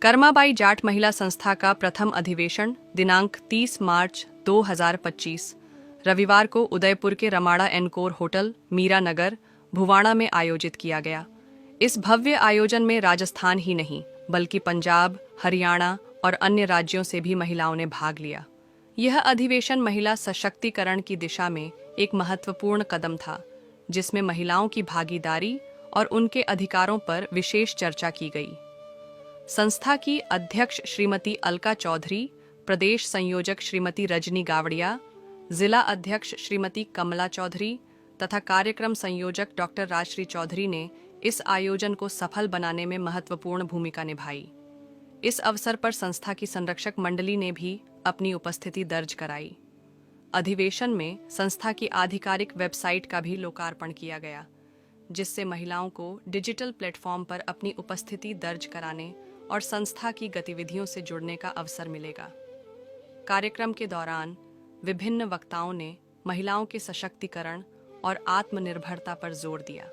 कर्माबाई जाट महिला संस्था का प्रथम अधिवेशन दिनांक 30 मार्च 2025 रविवार को उदयपुर के रमाड़ा एनकोर होटल मीरा नगर भुवाणा में आयोजित किया गया। इस भव्य आयोजन में राजस्थान ही नहीं बल्कि पंजाब, हरियाणा और अन्य राज्यों से भी महिलाओं ने भाग लिया। यह अधिवेशन महिला सशक्तिकरण की दिशा में एक महत्वपूर्ण कदम था, जिसमें महिलाओं की भागीदारी और उनके अधिकारों पर विशेष चर्चा की गई। संस्था की अध्यक्ष श्रीमती अलका चौधरी, प्रदेश संयोजक श्रीमती रजनी गावड़िया, जिला अध्यक्ष श्रीमती कमला चौधरी तथा कार्यक्रम संयोजक डॉक्टर राजश्री चौधरी ने इस आयोजन को सफल बनाने में महत्वपूर्ण भूमिका निभाई। इस अवसर पर संस्था की संरक्षक मंडली ने भी अपनी उपस्थिति दर्ज कराई। अधिवेशन में संस्था की आधिकारिक वेबसाइट का भी लोकार्पण किया गया, जिससे महिलाओं को डिजिटल प्लेटफॉर्म पर अपनी उपस्थिति दर्ज कराने और संस्था की गतिविधियों से जुड़ने का अवसर मिलेगा। कार्यक्रम के दौरान विभिन्न वक्ताओं ने महिलाओं के सशक्तिकरण और आत्मनिर्भरता पर जोर दिया।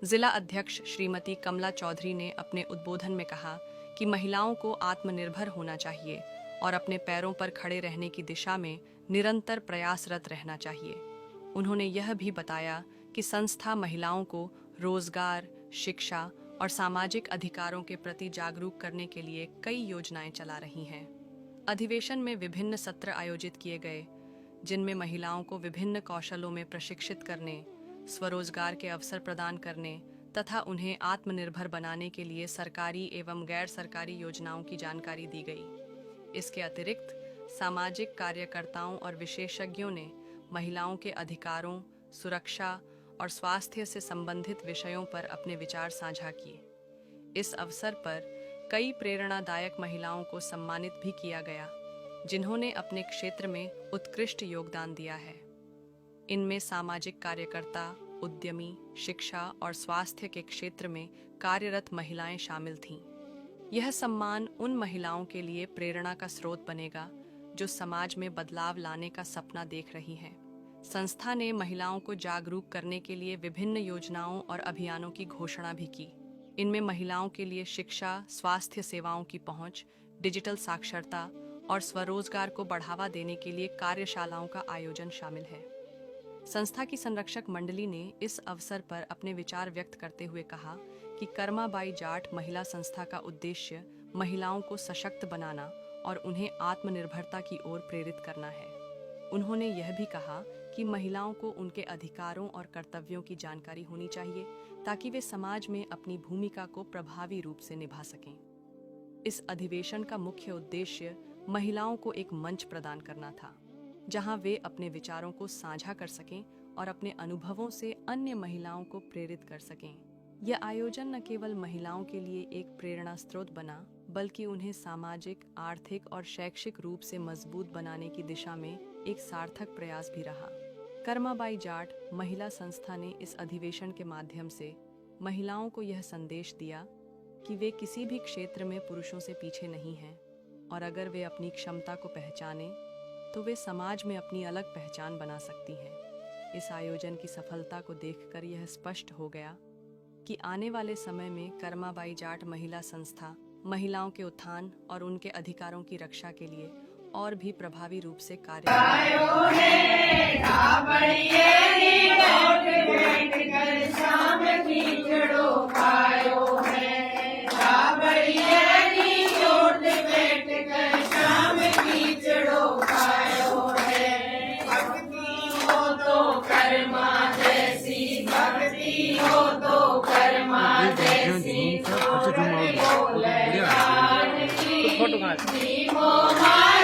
जिला अध्यक्ष श्रीमती कमला चौधरी ने अपने उद्बोधन में कहा कि महिलाओं को आत्मनिर्भर होना चाहिए और अपने पैरों पर खड़े रहने की दिशा में निरंतर प्रयासरत रहना चाहिए। उन्होंने यह भी बताया कि संस्था महिलाओं को रोजगार, शिक्षा और सामाजिक अधिकारों के प्रति जागरूक करने के लिए कई योजनाएं चला रही हैं। अधिवेशन में विभिन्न सत्र आयोजित किए गए, जिनमें महिलाओं को विभिन्न कौशलों में प्रशिक्षित करने, स्वरोजगार के अवसर प्रदान करने तथा उन्हें आत्मनिर्भर बनाने के लिए सरकारी एवं गैर सरकारी योजनाओं की जानकारी दी गई। इसके अतिरिक्त सामाजिक कार्यकर्ताओं और विशेषज्ञों ने महिलाओं के अधिकारों, सुरक्षा और स्वास्थ्य से संबंधित विषयों पर अपने विचार साझा किए। इस अवसर पर कई प्रेरणादायक महिलाओं को सम्मानित भी किया गया, जिन्होंने अपने क्षेत्र में उत्कृष्ट योगदान दिया है। इनमें सामाजिक कार्यकर्ता, उद्यमी, शिक्षा और स्वास्थ्य के क्षेत्र में कार्यरत महिलाएं शामिल थीं। यह सम्मान उन महिलाओं के लिए प्रेरणा का स्रोत बनेगा जो समाज में बदलाव लाने का सपना देख रही हैं। संस्था ने महिलाओं को जागरूक करने के लिए विभिन्न योजनाओं और अभियानों की घोषणा भी की। इनमें महिलाओं के लिए शिक्षा, स्वास्थ्य सेवाओं की पहुंच, डिजिटल साक्षरता और स्वरोजगार को बढ़ावा देने के लिए कार्यशालाओं का आयोजन शामिल है। संस्था की संरक्षक मंडली ने इस अवसर पर अपने विचार व्यक्त करते हुए कहा कि कर्माबाई जाट महिला संस्था का उद्देश्य महिलाओं को सशक्त बनाना और उन्हें आत्मनिर्भरता की ओर प्रेरित करना है। उन्होंने यह भी कहा कि महिलाओं को उनके अधिकारों और कर्तव्यों की जानकारी होनी चाहिए ताकि वे समाज में अपनी भूमिका को प्रभावी रूप से निभा सकें। इस अधिवेशन का मुख्य उद्देश्य महिलाओं को एक मंच प्रदान करना था, जहां वे अपने विचारों को साझा कर सकें और अपने अनुभवों से अन्य महिलाओं को प्रेरित कर सकें। यह आयोजन न केवल महिलाओं के लिए एक प्रेरणा स्रोत बना, बल्कि उन्हें सामाजिक, आर्थिक और शैक्षिक रूप से मजबूत बनाने की दिशा में एक सार्थक प्रयास भी रहा। कर्माबाई जाट महिला संस्था ने इस अधिवेशन के माध्यम से महिलाओं को यह संदेश दिया कि वे किसी भी क्षेत्र में पुरुषों से पीछे नहीं हैं और अगर वे अपनी क्षमता को पहचानें तो वे समाज में अपनी अलग पहचान बना सकती हैं। इस आयोजन की सफलता को देखकर यह स्पष्ट हो गया कि आने वाले समय में कर्माबाई जाट महिला संस्था महिलाओं के उत्थान और उनके अधिकारों की रक्षा के लिए और भी प्रभावी रूप से कार्य फोटो